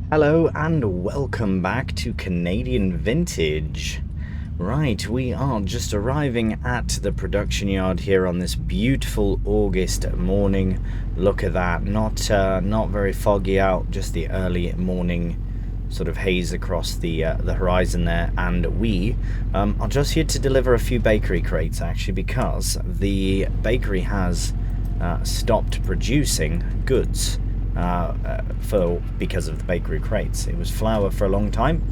Hello and welcome back to Canadian Vintage. Right, we are just arriving at the production yard here on this beautiful August morning. Look at that, not very foggy out, just the early morning sort of haze across the horizon there. And we are just here to deliver a few bakery crates actually, because the bakery has stopped producing goods. Because of the bakery crates. It was flour for a long time,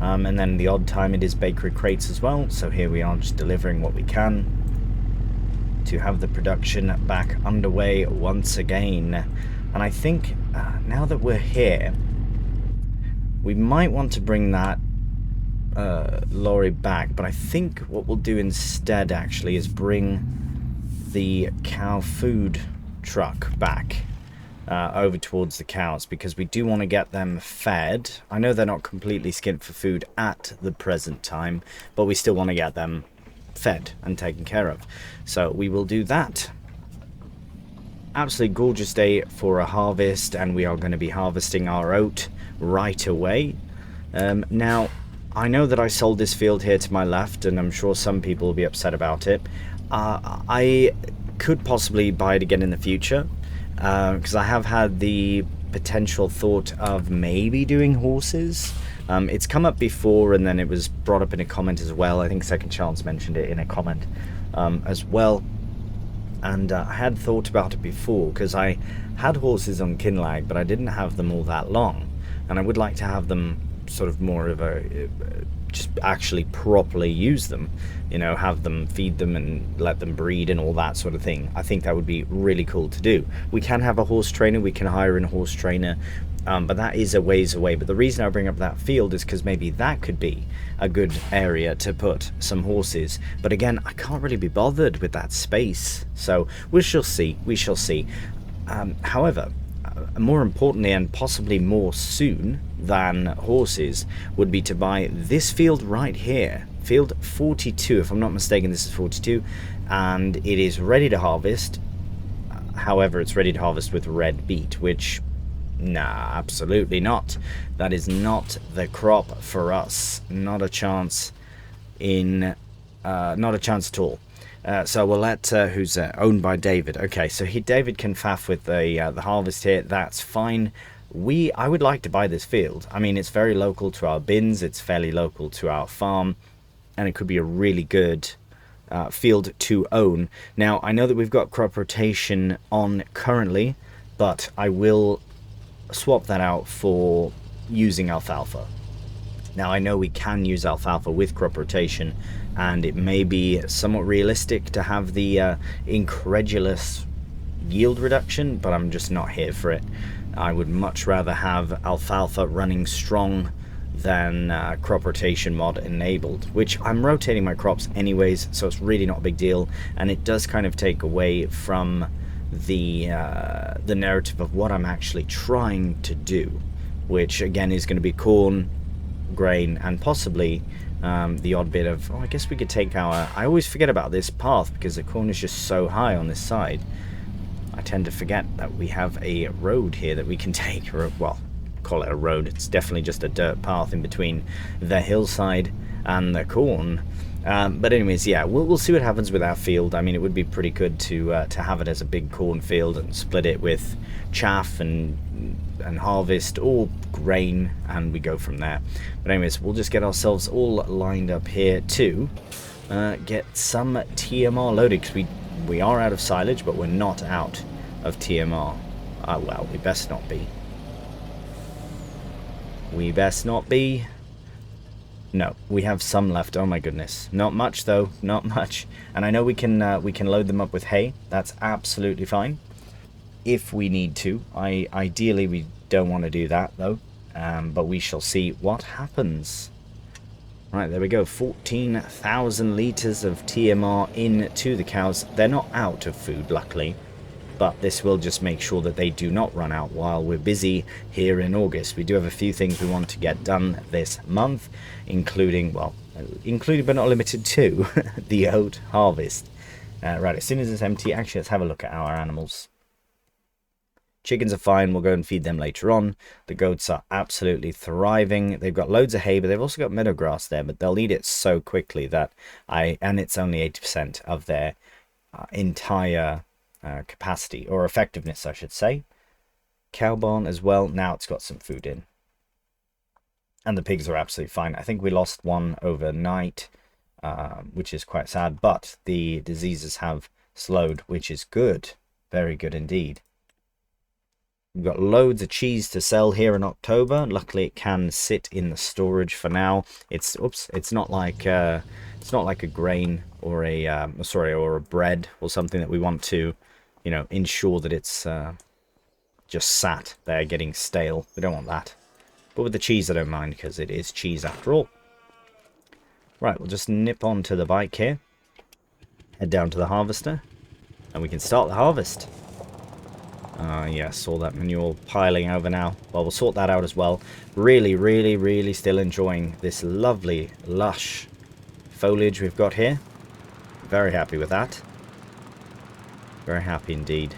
and then the odd time it is bakery crates as well. So here we are, just delivering what we can to have the production back underway once again. And I think now that we're here, we might want to bring that lorry back, but I think what we'll do instead actually is bring the cow food truck back over towards the cows, because we do want to get them fed. I know they're not completely skint for food at the present time, but we still want to get them fed and taken care of. So we will do that. Absolutely gorgeous day for a harvest, and we are going to be harvesting our oat right away. Now, I know that I sold this field here to my left, and I'm sure some people will be upset about it. I could possibly buy it again in the future, because I have had the potential thought of maybe doing horses. It's come up before, and then it was brought up in a comment as well. I think Second Chance mentioned it in a comment as well. And I had thought about it before, because I had horses on Kinlag, but I didn't have them all that long. And I would like to have them sort of more of a just actually properly use them, you know, have them, feed them and let them breed and all that sort of thing. I think that would be really cool to do. We can have a horse trainer, we can hire a horse trainer, but that is a ways away. But the reason I bring up that field is because maybe that could be a good area to put some horses. But again, I can't really be bothered with that space, so we shall see. However, more importantly, and possibly more soon than horses, would be to buy this field right here, field 42. If I'm not mistaken, this is 42, and it is ready to harvest. However, it's ready to harvest with red beet, which, nah, absolutely not. That is not the crop for us. Not a chance not a chance at all. So we'll let who's owned by David. Okay, so David can faff with the harvest here. That's fine. I would like to buy this field. I mean, it's very local to our bins. It's fairly local to our farm, and it could be a really good field to own. Now, I know that we've got crop rotation on currently, but I will swap that out for using alfalfa. Now, I know we can use alfalfa with crop rotation, and it may be somewhat realistic to have the incredulous yield reduction, but I'm just not here for it. I would much rather have alfalfa running strong than crop rotation mod enabled, which I'm rotating my crops anyways, so it's really not a big deal, and it does kind of take away from the narrative of what I'm actually trying to do, which again is going to be corn, grain, and possibly the odd bit of, I guess we could take I always forget about this path because the corn is just so high on this side. I tend to forget that we have a road here that we can take, or, well, call it a road. It's definitely just a dirt path in between the hillside and the corn. But anyways, yeah, we'll see what happens with our field. I mean, it would be pretty good to have it as a big corn field and split it with chaff and harvest or grain, and we go from there. But anyways, we'll just get ourselves all lined up here to get some TMR loaded, because we are out of silage, but we're not out of TMR. Well, we best not be. We best not be. No, we have some left. Oh my goodness, not much though, not much. And I know we can load them up with hay. That's absolutely fine if we need to. Ideally we don't want to do that though, but we shall see what happens. Right, there we go. 14,000 litres of TMR into the cows. They're not out of food, luckily, but this will just make sure that they do not run out while we're busy here in August. We do have a few things we want to get done this month, including, well, including but not limited to the oat harvest. Right, as soon as it's empty, actually, let's have a look at our animals. Chickens are fine. We'll go and feed them later on. The goats are absolutely thriving. They've got loads of hay, but they've also got meadow grass there, but they'll eat it so quickly that and it's only 80% of their entire capacity, or effectiveness, I should say. Cow barn as well. Now it's got some food in. And the pigs are absolutely fine. I think we lost one overnight, which is quite sad, but the diseases have slowed, which is good. Very good indeed. We've got loads of cheese to sell here in October. Luckily, it can sit in the storage for now. It's not like a grain or or a bread or something that we want to, ensure that it's just sat there getting stale. We don't want that. But with the cheese, I don't mind, because it is cheese after all. Right, we'll just nip onto the bike here, head down to the harvester, and we can start the harvest. Yes, all that manure piling over now. Well, we'll sort that out as well. Really, really, really still enjoying this lovely, lush foliage we've got here. Very happy with that. Very happy indeed.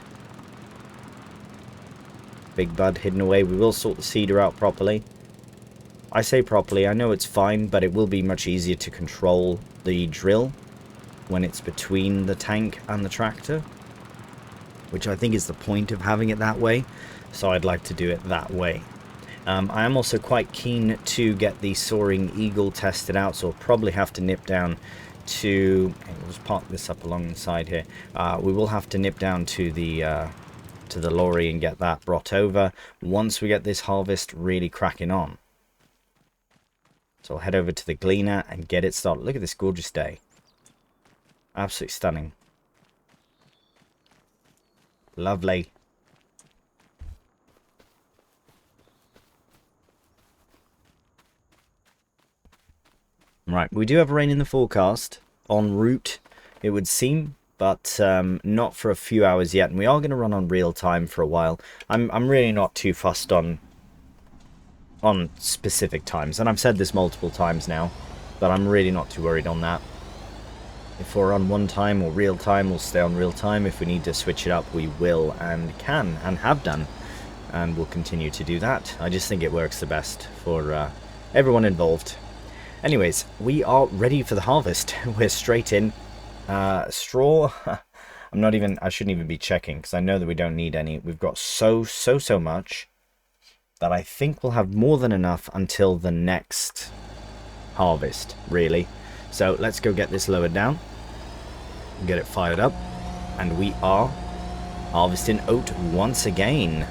Big bud hidden away. We will sort the cedar out properly. I say properly, I know it's fine, but it will be much easier to control the drill when it's between the tank and the tractor, which I think is the point of having it that way, so I'd like to do it that way. I am also quite keen to get the Soaring Eagle tested out, so I'll probably have to nip down to... we'll just park this up along the side here. We will have to nip down to the lorry and get that brought over once we get this harvest really cracking on. So I'll head over to the gleaner and get it started. Look at this gorgeous day. Absolutely stunning. Lovely. Right, we do have rain in the forecast en route, it would seem, but not for a few hours yet, and we are going to run on real time for a while. I'm really not too fussed on specific times, and I've said this multiple times now, but I'm really not too worried on that. If we're on one time or real time, we'll stay on real time. If we need to switch it up, we will and can and have done, and we'll continue to do that. I just think it works the best for everyone involved. Anyways, we are ready for the harvest. We're straight in. Straw, I shouldn't even be checking, because I know that we don't need any. We've got so much that I think we'll have more than enough until the next harvest, really. So let's go get this lowered down, get it fired up, and we are harvesting oat once again.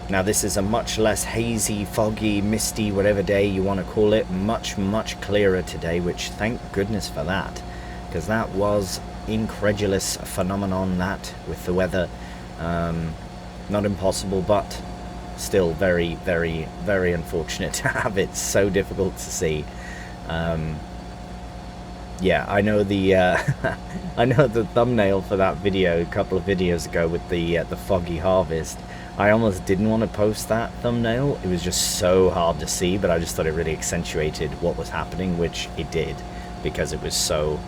Now this is a much less hazy, foggy, misty, whatever day you want to call it, much clearer today, which thank goodness for that, because that was incredulous phenomenon, that with the weather. Not impossible, but still very unfortunate to have it so difficult to see. Yeah, I know the I know the thumbnail for that video a couple of videos ago with the foggy harvest. I almost didn't want to post that thumbnail. It was just so hard to see, but I just thought it really accentuated what was happening, which it did, because it was so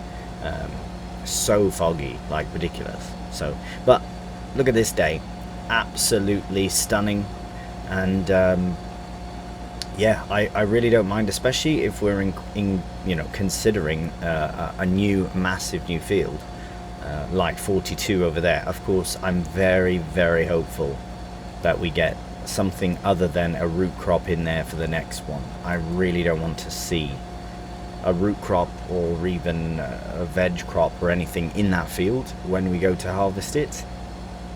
foggy, like ridiculous. So, but look at this day, absolutely stunning, and yeah, I really don't mind, especially if we're considering a massive new field like 42 over there. Of course, I'm very hopeful that we get something other than a root crop in there for the next one. I really don't want to see a root crop or even a veg crop or anything in that field when we go to harvest it.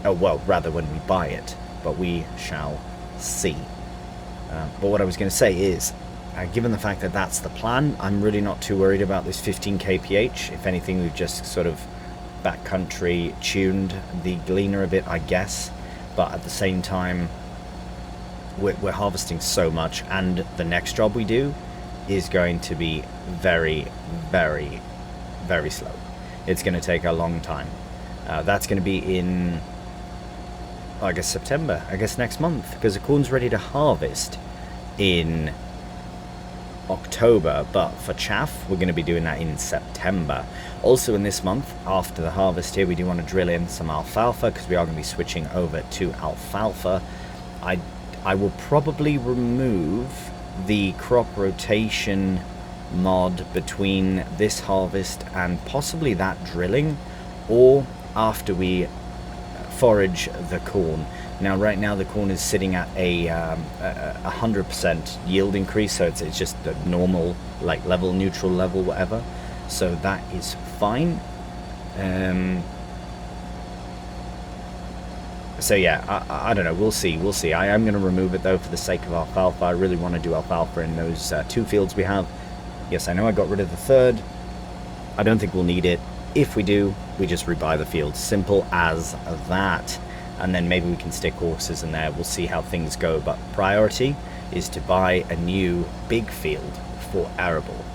Oh, well, rather when we buy it, but we shall see. But what I was going to say is, given the fact that that's the plan, I'm really not too worried about this 15 kph. If anything, we've just sort of backcountry tuned the gleaner a bit, I guess. But at the same time, we're harvesting so much, and the next job we do is going to be very slow. It's going to take a long time. That's going to be in, I guess, September, I guess next month, because the corn's ready to harvest in October, but for chaff we're going to be doing that in September. Also in this month, after the harvest here, we do want to drill in some alfalfa because we are going to be switching over to alfalfa. I will probably remove the crop rotation mod between this harvest and possibly that drilling, or after we forage the corn. Now right now the corn is sitting at a 100% yield increase, so it's just a normal like level, neutral level, whatever, so that is fine. So yeah, I don't know, we'll see. I am going to remove it though for the sake of alfalfa. I really want to do alfalfa in those 2 fields we have. Yes, I know I got rid of the 3rd. I don't think we'll need it. If we do, we just rebuy the field. Simple as that. And then maybe we can stick horses in there. We'll see how things go. But priority is to buy a new big field for arable.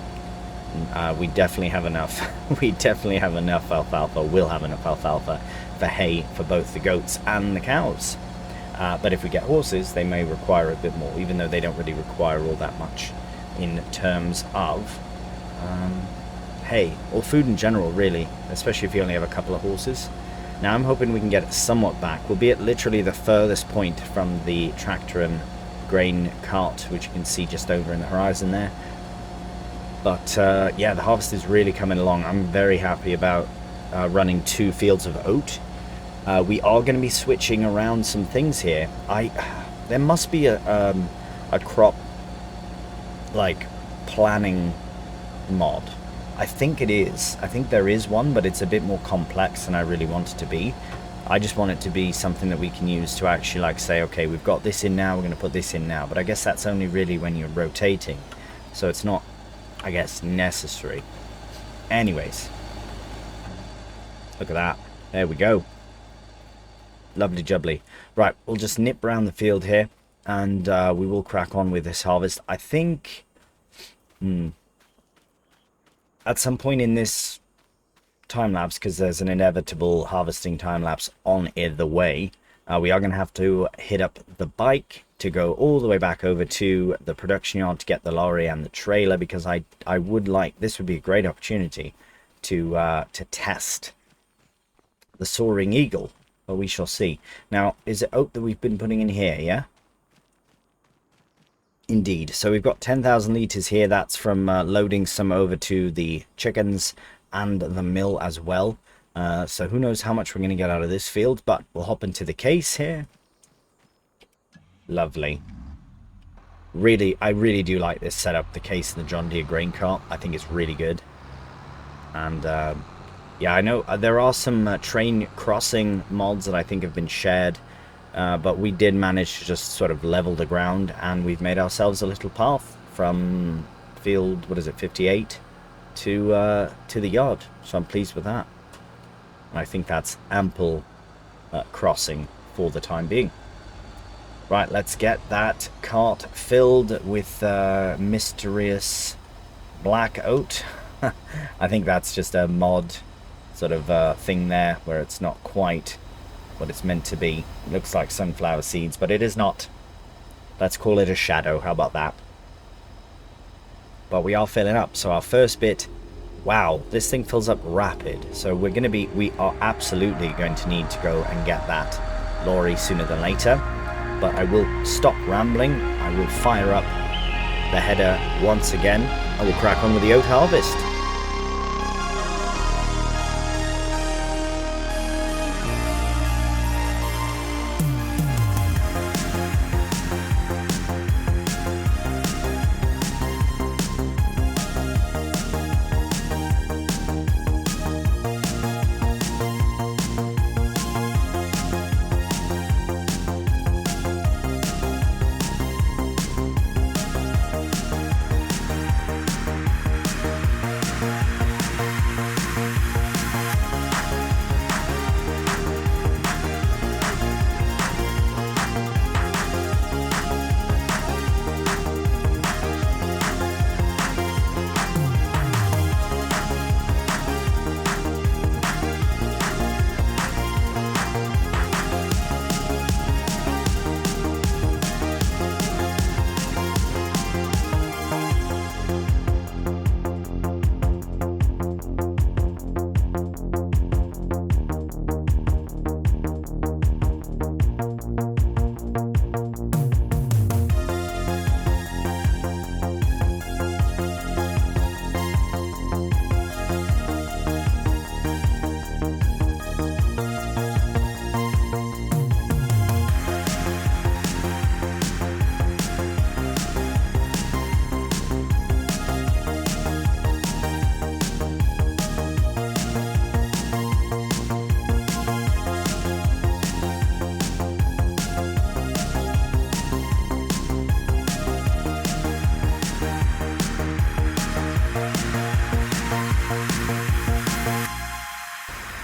We definitely have enough. We definitely have enough alfalfa. We'll have enough alfalfa for hay for both the goats and the cows. But if we get horses, they may require a bit more, even though they don't really require all that much in terms of hay or food in general, really, especially if you only have a couple of horses. Now I'm hoping we can get it somewhat back. We'll be at literally the furthest point from the tractor and grain cart, which you can see just over in the horizon there. But yeah, the harvest is really coming along. I'm very happy about running 2 fields of oat. We are going to be switching around some things here. There must be a crop like planning mod. I think it is. I think there is one, but it's a bit more complex than I really want it to be. I just want it to be something that we can use to actually like say, okay, we've got this in now, we're going to put this in now. But I guess that's only really when you're rotating, so it's not, I guess, necessary. Anyways, look at that. There we go. Lovely jubbly. Right, we'll just nip around the field here, and we will crack on with this harvest. I think at some point in this time lapse, because there's an inevitable harvesting time lapse on either way, we are going to have to hit up the bike to go all the way back over to the production yard to get the lorry and the trailer, because I would like, this would be a great opportunity to test the Soaring Eagle, but we shall see. Now, is it oat that we've been putting in here? Yeah, indeed. So we've got 10,000 litres here. That's from loading some over to the chickens and the mill as well. So who knows how much we're going to get out of this field, but we'll hop into the case here. Lovely. I really do like this setup, the case and the John Deere grain cart. I think it's really good. And yeah, I know there are some train crossing mods that I think have been shared, but we did manage to just sort of level the ground, and we've made ourselves a little path from field, what is it, 58 to the yard. So I'm pleased with that. And I think that's ample crossing for the time being. Right, let's get that cart filled with mysterious black oat. I think that's just a mod sort of thing there, where it's not quite what it's meant to be. It looks like sunflower seeds, but it is not. Let's call it a shadow. How about that? But we are filling up. So our first bit, wow, this thing fills up rapid. So we are absolutely going to need to go and get that lorry sooner than later. But I will stop rambling. I will fire up the header once again. I will crack on with the oat harvest.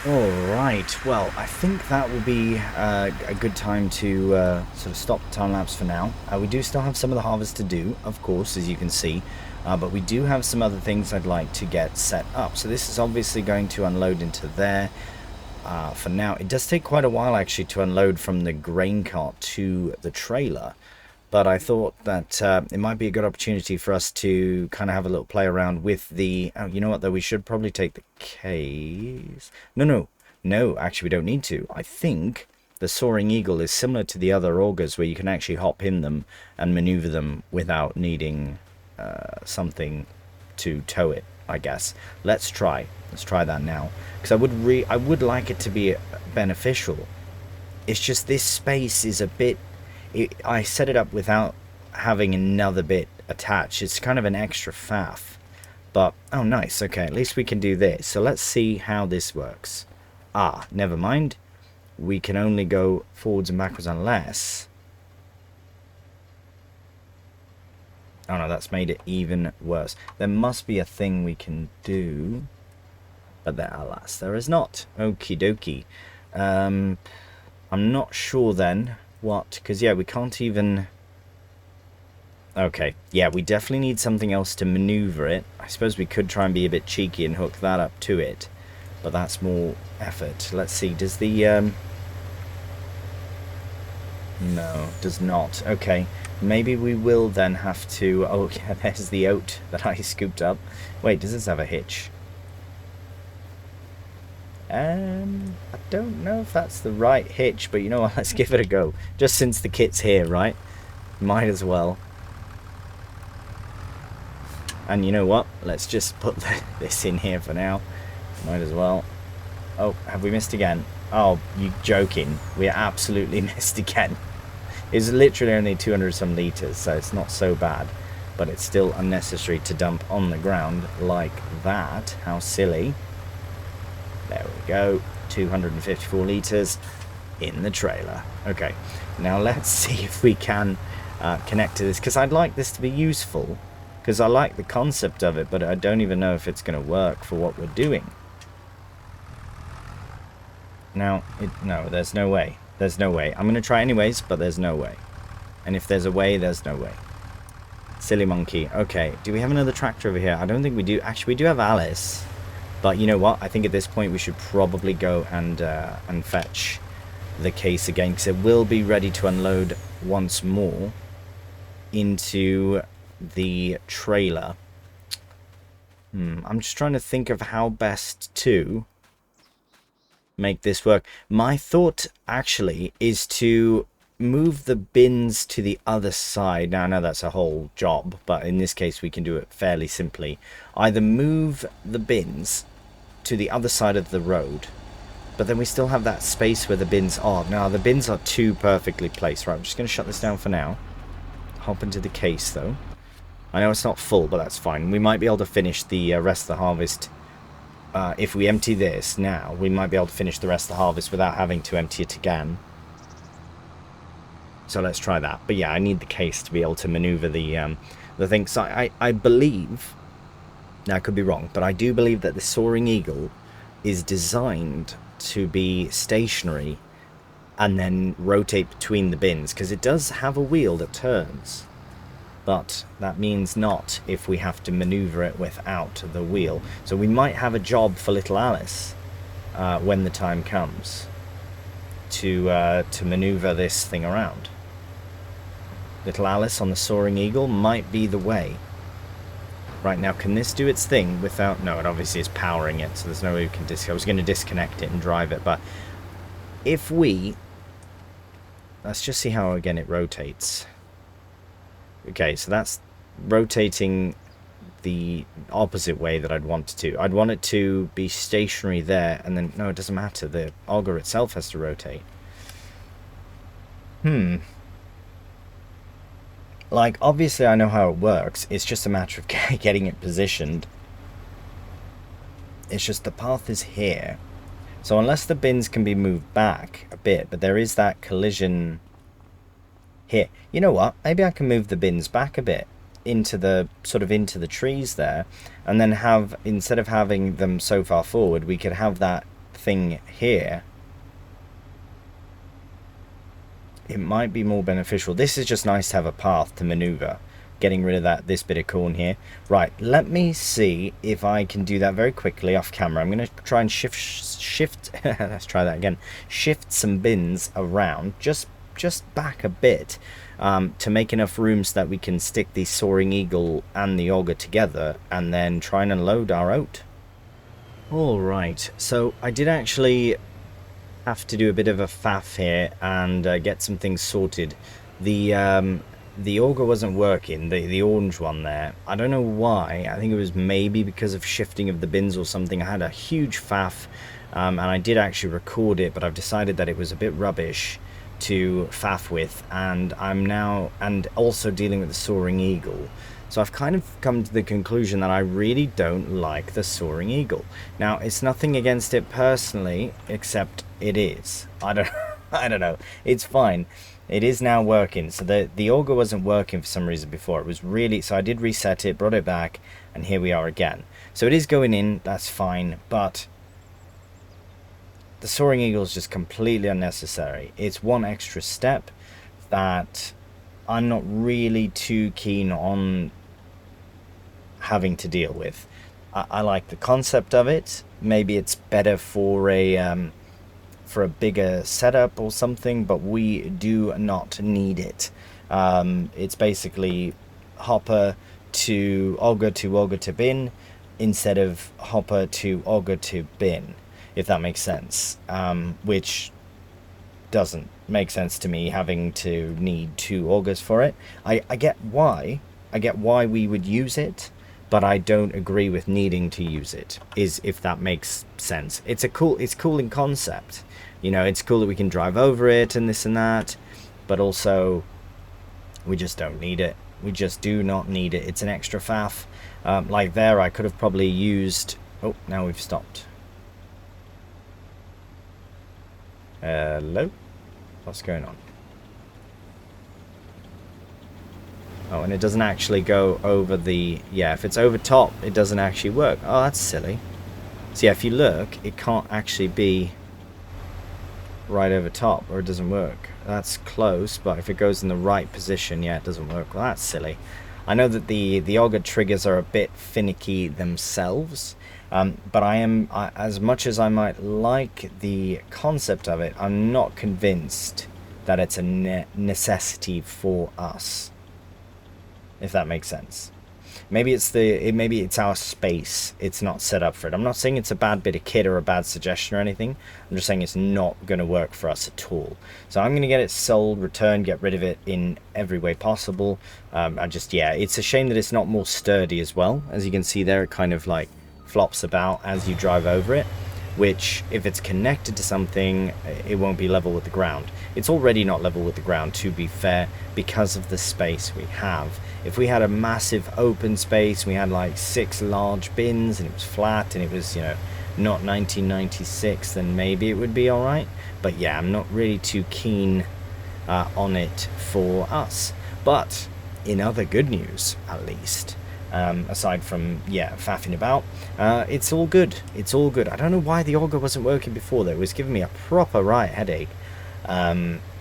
Alright, well, I think that will be a good time to sort of stop the time lapse for now. We do still have some of the harvest to do, of course, as you can see, but we do have some other things I'd like to get set up. So this is obviously going to unload into there for now. It does take quite a while actually to unload from the grain cart to the trailer, but I thought that it might be a good opportunity for us to kind of have a little play around with the... Oh, you know what, though? We should probably take the case... No, actually, we don't need to. I think the Soaring Eagle is similar to the other augers where you can actually hop in them and maneuver them without needing something to tow it, I guess. Let's try that now. Because I would like it to be beneficial. It's just this space is a bit... I set it up without having another bit attached. It's kind of an extra faff. But, oh nice, okay, at least we can do this. So let's see how this works. Ah, never mind. We can only go forwards and backwards unless... Oh no, that's made it even worse. There must be a thing we can do. But there, alas, there is not. Okie dokie. I'm not sure then... What? Because, yeah, we can't even... Okay, yeah, we definitely need something else to maneuver it. I suppose we could try and be a bit cheeky and hook that up to it. But that's more effort. Let's see, does the... No, does not. Okay, maybe we will then have to... Oh, yeah, there's the oat that I scooped up. Wait, does this have a hitch? I don't know if that's the right hitch, but you know what, let's give it a go. Just since the kit's here, right? Might as well. And you know what? Let's just put this in here for now. Might as well. Oh, have we missed again? Oh, you joking. We absolutely missed again. It's literally only 200 some litres, so it's not so bad. But it's still unnecessary to dump on the ground like that. How silly. There we go, 254 litres in the trailer. Okay, now let's see if we can connect to this, because I'd like this to be useful, because I like the concept of it, but I don't even know if it's going to work for what we're doing. Now, no, there's no way. There's no way. I'm going to try anyways, but there's no way. And if there's a way, there's no way. Silly monkey. Okay, do we have another tractor over here? I don't think we do. Actually, we do have Alice. But you know what? I think at this point we should probably go and fetch the case again, because it will be ready to unload once more into the trailer. I'm just trying to think of how best to make this work. My thought actually is to move the bins to the other side. Now I know that's a whole job, but in this case we can do it fairly simply. Either move the bins to the other side of the road, but then we still have that space where the bins are. Now the bins are too perfectly placed. Right, I'm just going to shut this down for now. Hop into the case though. I know it's not full, but that's fine. We might be able to finish the rest of the harvest. If we empty this now, we might be able to finish the rest of the harvest without having to empty it again. So let's try that. But yeah, I need the case to be able to maneuver the thing. So I believe... Now, I could be wrong, but I do believe that the Soaring Eagle is designed to be stationary and then rotate between the bins, because it does have a wheel that turns. But that means not if we have to maneuver it without the wheel. So we might have a job for little Alice when the time comes to maneuver this thing around. Little Alice on the Soaring Eagle might be the way. Right, now can this do its thing without... No, it obviously is powering it, so there's no way we can I was going to disconnect it and drive it, but if we... Let's just see how, again, it rotates. Okay, so that's rotating the opposite way that I'd want it to. I'd want it to be stationary there, and then... No, it doesn't matter. The auger itself has to rotate. Like, obviously I know how it works. It's just a matter of getting it positioned. It's just the path is here. So unless the bins can be moved back a bit, but there is that collision here. You know what? Maybe I can move the bins back a bit into the into the trees there, and then have, instead of having them so far forward, we could have that thing here, it might be more beneficial. This is just nice to have a path to maneuver, getting rid of this bit of corn here. Right, let me see if I can do that very quickly off camera. I'm going to try and shift let's try that again. Shift some bins around, just back a bit, to make enough room so that we can stick the Soaring Eagle and the auger together and then try and unload our oat. Alright, so I did actually have to do a bit of a faff here and get some things sorted. The auger wasn't working, the orange one there. I don't know why. I think it was maybe because of shifting of the bins or something. I had a huge faff, and I did actually record it, but I've decided that it was a bit rubbish to faff with, and I'm now also dealing with the Soaring Eagle. So I've kind of come to the conclusion that I really don't like the Soaring Eagle. Now, it's nothing against it personally, except it is. I don't know. It's fine. It is now working. So the auger wasn't working for some reason before. It was really, so I did reset it, brought it back, and here we are again. So it is going in, that's fine, but the Soaring Eagle is just completely unnecessary. It's one extra step that I'm not really too keen on having to deal with. I like the concept of it. Maybe it's better for a bigger setup or something, but we do not need it. It's basically hopper to auger to bin instead of hopper to auger to bin, if that makes sense, which doesn't make sense to me, having to need 2 augers for it. I get why we would use it, but I don't agree with needing to use it, if that makes sense. It's cool in concept, you know. It's cool that we can drive over it and this and that, but also we just don't need it. We just do not need it. It's an extra faff. Like there, I could have probably used... Oh, now we've stopped. Hello? What's going on? Oh, and it doesn't actually go over the... Yeah, if it's over top, it doesn't actually work. Oh, that's silly. So yeah, if you look, it can't actually be right over top, or it doesn't work. That's close, but if it goes in the right position, yeah, it doesn't work. Well, that's silly. I know that the auger triggers are a bit finicky themselves, but as much as I might like the concept of it, I'm not convinced that it's a necessity for us, if that makes sense. Maybe it's our space. It's not set up for it. I'm not saying it's a bad bit of kit or a bad suggestion or anything. I'm just saying it's not going to work for us at all. So I'm going to get it sold, returned, get rid of it in every way possible. Yeah, it's a shame that it's not more sturdy as well. As you can see there, it kind of like flops about as you drive over it, which if it's connected to something, it won't be level with the ground. It's already not level with the ground, to be fair, because of the space we have. If we had a massive open space, we had like 6 large bins and it was flat and it was, you know, not 1996, then maybe it would be alright. But yeah, I'm not really too keen on it for us. But in other good news, at least, aside from, yeah, faffing about, it's all good. It's all good. I don't know why the auger wasn't working before though. It was giving me a proper right headache.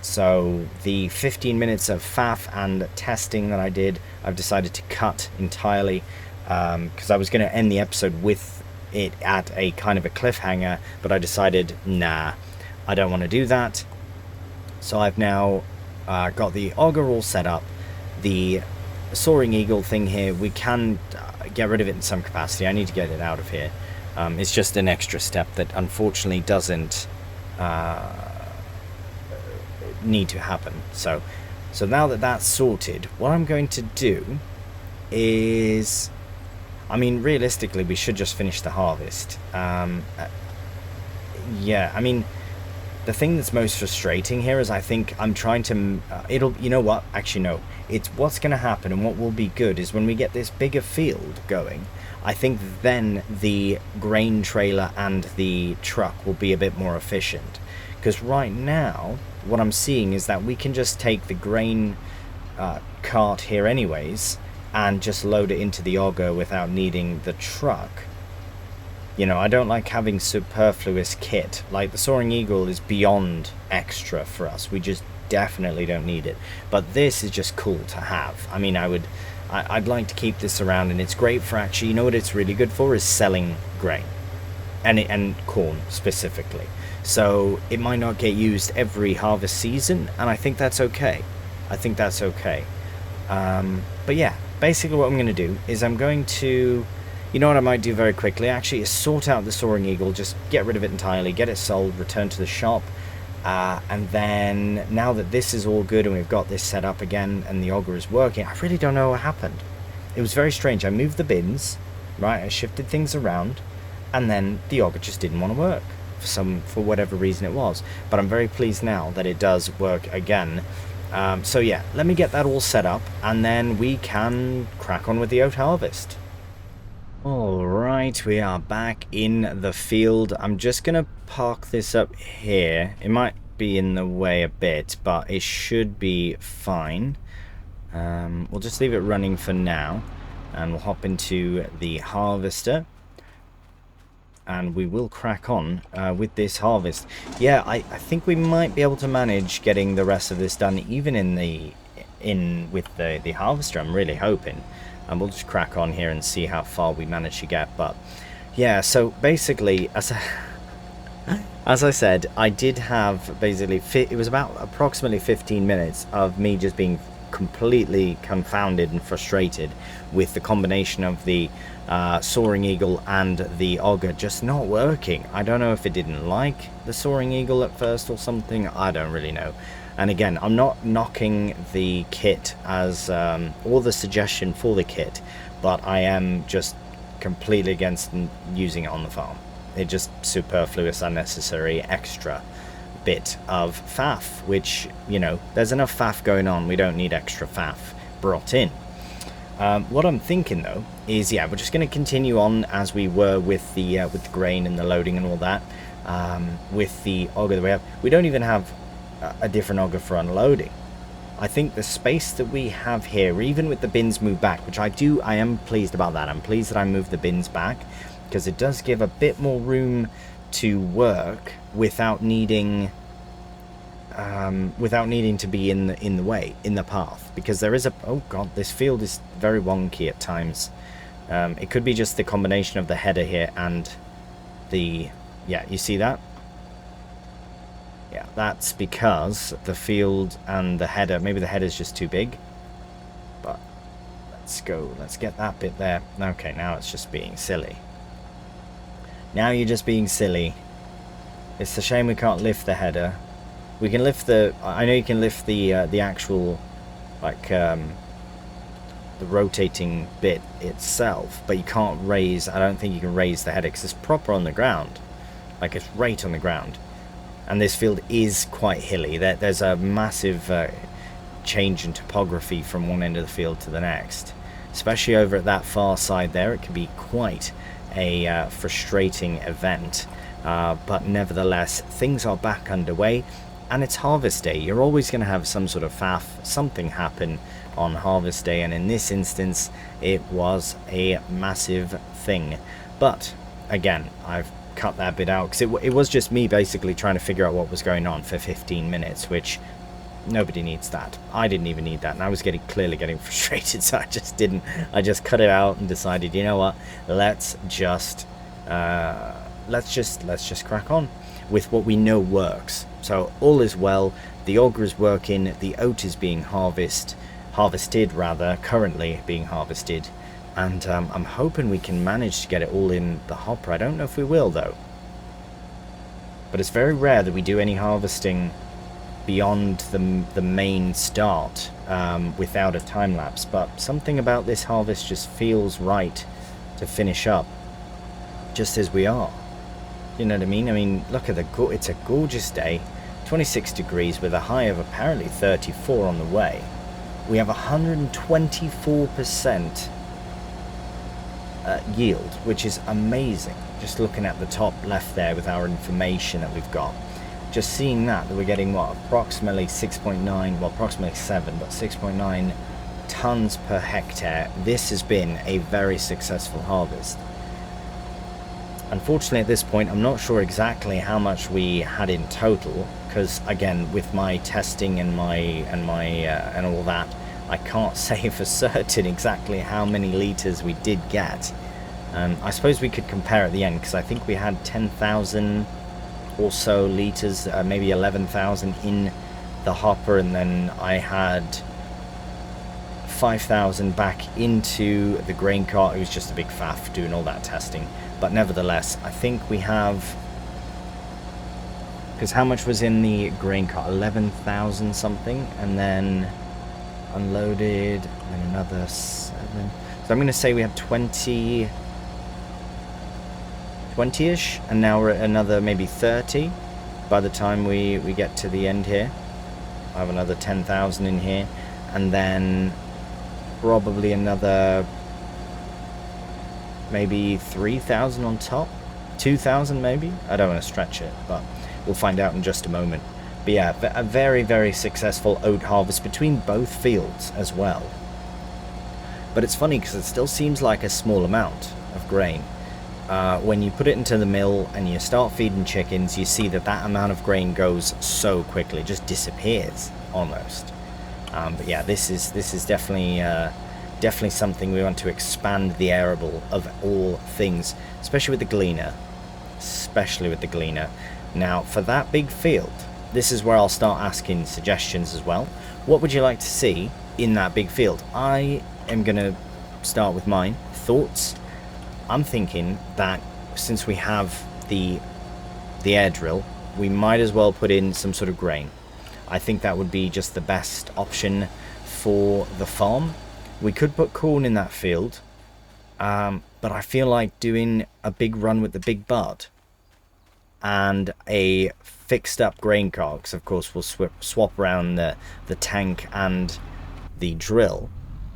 So the 15 minutes of faff and testing that I did, I've decided to cut entirely, because I was going to end the episode with it at a kind of a cliffhanger, but I decided, nah, I don't want to do that. So I've now got the auger all set up. The Soaring Eagle thing here, we can get rid of it in some capacity. I need to get it out of here. It's just an extra step that unfortunately doesn't need to happen. So now that that's sorted, what I'm going to do is, I mean, realistically we should just finish the harvest. Yeah, I mean, the thing that's most frustrating here is I think I'm trying to you know what, actually no, it's what's going to happen, and what will be good is when we get this bigger field going, I think then the grain trailer and the truck will be a bit more efficient. Because right now, what I'm seeing is that we can just take the grain cart here anyways, and just load it into the auger without needing the truck. You know, I don't like having superfluous kit. Like, the Soaring Eagle is beyond extra for us. We just definitely don't need it. But this is just cool to have. I mean, I'd like to keep this around, and it's great for actually, you know what it's really good for, is selling grain. And corn specifically. So it might not get used every harvest season, and I think that's okay. I think that's okay. But yeah, basically what I'm going to do is I'm going to, you know what I might do very quickly actually, is sort out the Soaring Eagle, just get rid of it entirely, get it sold, return to the shop, and then now that this is all good and we've got this set up again and the auger is working, I really don't know what happened. It was very strange. I moved the bins, right, I shifted things around, and then the auger just didn't want to work for whatever reason it was. But I'm very pleased now that it does work again. So yeah, let me get that all set up, and then we can crack on with the oat harvest. Alright, we are back in the field. I'm just going to park this up here. It might be in the way a bit, but it should be fine. We'll just leave it running for now, and we'll hop into the harvester, and we will crack on with this harvest. Yeah, I think we might be able to manage getting the rest of this done even with the harvester. I'm really hoping, and we'll just crack on here and see how far we manage to get. But yeah, so basically, as I said, I did have basically it was about approximately 15 minutes of me just being completely confounded and frustrated with the combination of the Soaring Eagle and the auger just not working. I don't know if it didn't like the Soaring Eagle at first or something. I don't really know. And again, I'm not knocking the kit as or the suggestion for the kit, but I am just completely against using it on the farm. It's just superfluous, unnecessary, extra bit of faff, which, you know, there's enough faff going on. We don't need extra faff brought in. What I'm thinking though is, yeah, we're just going to continue on as we were with the grain and the loading and all that. With the auger that we have, we don't even have a different auger for unloading. I think the space that we have here, even with the bins moved back, which I am pleased about that. I'm pleased that I moved the bins back, because it does give a bit more room to work without needing to be in the way, in the path, because there is oh god, this field is very wonky at times. It could be just the combination of the header here and the, yeah, you see that? Yeah, that's because the field and the header, maybe the header's just too big. But let's get that bit there. Okay, now it's just being silly. Now you're just being silly. It's a shame we can't lift the header. We can lift I know you can lift the actual, like, the rotating bit itself, but you can't raise, I don't think you can raise the header, because it's proper on the ground. Like, it's right on the ground. And this field is quite hilly. There's a massive change in topography from one end of the field to the next. Especially over at that far side there, it can be quite a frustrating event. But nevertheless, things are back underway, and it's harvest day. You're always going to have some sort of faff, something happen on harvest day, and in this instance, it was a massive thing. But again, I've cut that bit out because it was just me basically trying to figure out what was going on for 15 minutes, which nobody needs that. I didn't even need that, and I was clearly getting frustrated, so I just cut it out and decided, you know what, let's just crack on with what we know works. So all is well. The auger is working, the oat is being harvested rather, currently being harvested. And I'm hoping we can manage to get it all in the hopper. I don't know if we will, though. But it's very rare that we do any harvesting beyond the main start without a time lapse. But something about this harvest just feels right to finish up just as we are. You know what I mean? I mean, look at it's a gorgeous day. 26 degrees with a high of apparently 34 on the way. We have 124% yield, which is amazing. Just looking at the top left there with our information that we've got, just seeing that we're getting what, approximately 6.9, well, approximately 7, but 6.9 tons per hectare. This has been a very successful harvest. Unfortunately, at this point, I'm not sure exactly how much we had in total, because again, with my testing and and all that, I can't say for certain exactly how many liters we did get. I suppose we could compare at the end, because I think we had 10,000 or so liters, maybe 11,000 in the hopper, and then I had 5,000 back into the grain cart. It was just a big faff doing all that testing. But nevertheless, I think we have, because how much was in the grain cart? 11,000 something, and then unloaded, and then another 7. So I'm going to say we have 20-ish, and now we're at another maybe 30 by the time we get to the end here. I have another 10,000 in here, and then probably another maybe 3,000 on top, 2,000 maybe. I don't want to stretch it, but we'll find out in just a moment. But yeah, a very, very successful oat harvest between both fields as well. But it's funny because it still seems like a small amount of grain. When you put it into the mill and you start feeding chickens, you see that that amount of grain goes so quickly, it just disappears almost. But yeah, this is definitely something we want to expand the arable of all things, especially with the gleaner. Now, for that big field, this is where I'll start asking suggestions as well. What would you like to see in that big field? I am going to start with mine thoughts. I'm thinking that since we have the air drill, we might as well put in some sort of grain. I think that would be just the best option for the farm. We could put corn in that field, but I feel like doing a big run with the big bud and a fixed up grain cart, because of course we'll swap around the tank and the drill.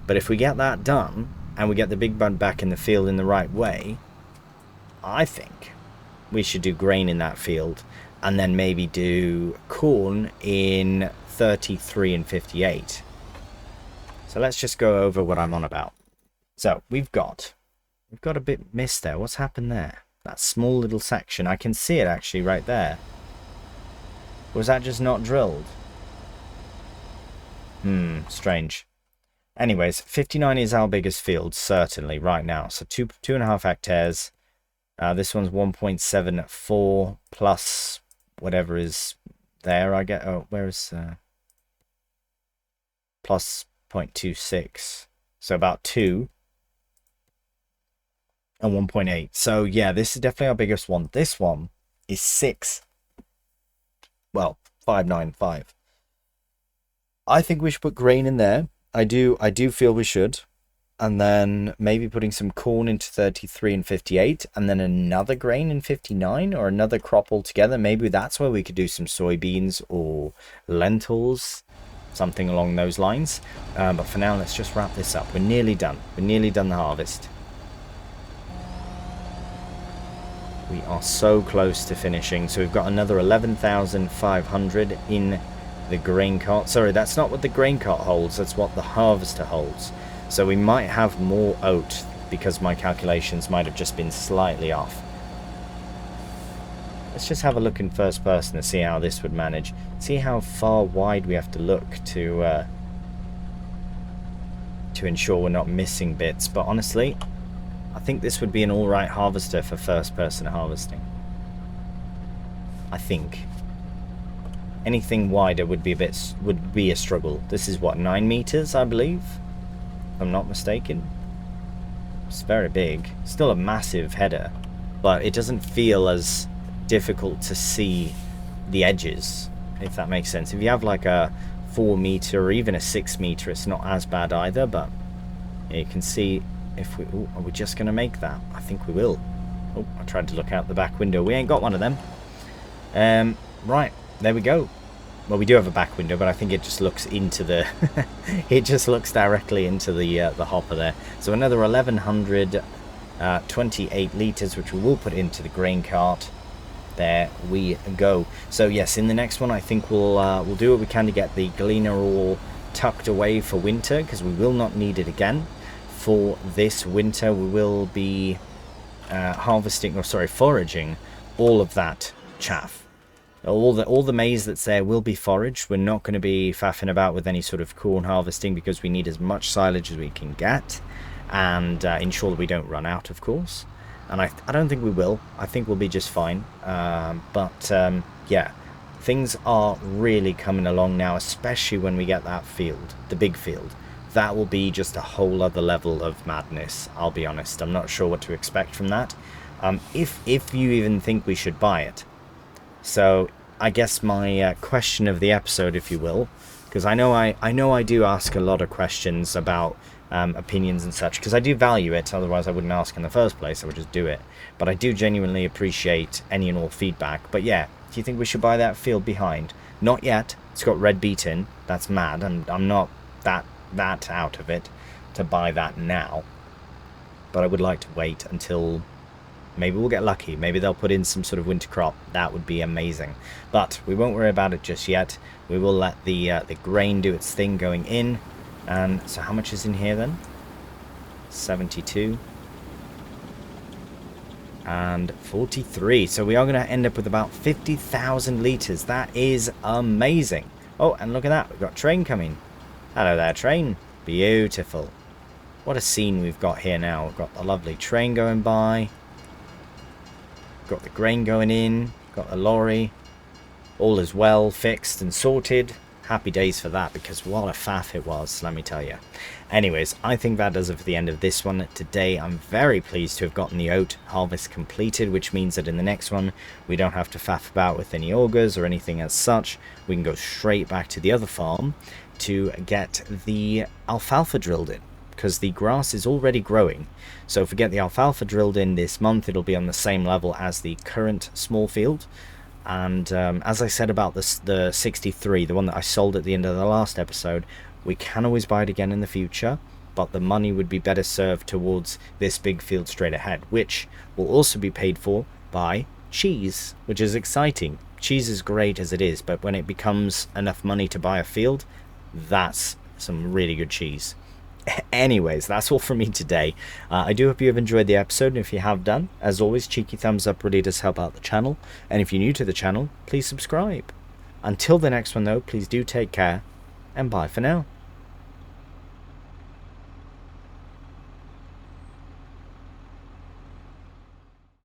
But if we get that done and we get the big bud back in the field in the right way, I think we should do grain in that field and then maybe do corn in 33 and 58. So let's just go over what I'm on about. So we've got a bit missed there. What's happened there? That small little section. I can see it actually right there. Was that just not drilled? Strange. Anyways, 59 is our biggest field, certainly, right now. So 2.5 hectares. This one's 1.74 plus whatever is there, I get. Oh, where is... plus 0.26. So about 2. And 1.8. So yeah, this is definitely our biggest one. This one is 6. Well, 595. I think we should put grain in there. I do feel we should. And then maybe putting some corn into 33 and 58, and then another grain in 59, or another crop altogether. Maybe that's where we could do some soybeans or lentils, something along those lines. But for now, let's just wrap this up. We're nearly done. We're nearly done the harvest. We are so close to finishing. So we've got another 11,500 in the grain cart. Sorry, that's not what the grain cart holds. That's what the harvester holds. So we might have more oat because my calculations might have just been slightly off. Let's just have a look in first person to see how this would manage. See how far wide we have to look to ensure we're not missing bits. But honestly, I think this would be an alright harvester for first person harvesting. I think. Anything wider would be a struggle. This is what, 9 meters, I believe? If I'm not mistaken. It's very big. Still a massive header, but it doesn't feel as difficult to see the edges, if that makes sense. If you have like a 4 meter or even a 6 meter, it's not as bad either, but you can see if we... Ooh, are we just going to make that? I think we will. Oh, I tried to look out the back window. We ain't got one of them. Right, there we go. Well, we do have a back window, but I think it just looks into the... it just looks directly into the hopper there. So another 1,128 litres, which we will put into the grain cart. There we go. So yes, in the next one, I think we'll do what we can to get the gleaner all tucked away for winter, because we will not need it again for this winter. We will be foraging all of that chaff. All the maize that's there will be foraged. We're not going to be faffing about with any sort of corn harvesting because we need as much silage as we can get, and ensure that we don't run out, of course. And I don't think we will. I think we'll be just fine. Yeah, things are really coming along now, especially when we get that field, the big field. That will be just a whole other level of madness, I'll be honest. I'm not sure what to expect from that. If you even think we should buy it. So I guess my question of the episode, if you will, because I know I do ask a lot of questions about opinions and such, because I do value it. Otherwise I wouldn't ask in the first place. I would just do it. But I do genuinely appreciate any and all feedback. But yeah, do you think we should buy that field behind? Not yet. It's got red beet in. That's mad, and I'm not that out of it to buy that now. But I would like to wait until maybe we'll get lucky. Maybe they'll put in some sort of winter crop. That would be amazing. But we won't worry about it just yet. We will let the grain do its thing going in. And so how much is in here then? 72 and 43. So we are going to end up with about 50,000 litres. That is amazing. Oh, and look at that. We've got train coming. Hello there, train. Beautiful. What a scene we've got here now. We've got the lovely train going by. Got the grain going in. Got the lorry. All is well fixed and sorted. Happy days for that, because what a faff it was, let me tell you. Anyways, I think that does it for the end of this one today. I'm very pleased to have gotten the oat harvest completed, which means that in the next one we don't have to faff about with any augers or anything as such. We can go straight back to the other farm to get the alfalfa drilled in, because the grass is already growing. So if we get the alfalfa drilled in this month, it'll be on the same level as the current small field. And as I said about the 63, the one that I sold at the end of the last episode, we can always buy it again in the future, but the money would be better served towards this big field straight ahead, which will also be paid for by cheese, which is exciting. Cheese is great as it is, but when it becomes enough money to buy a field, that's some really good cheese. Anyways, that's all from me today. I do hope you have enjoyed the episode, and if you have done, as always, cheeky thumbs up really does help out the channel, and if you're new to the channel, please subscribe. Until the next one though, please do take care, and bye for now.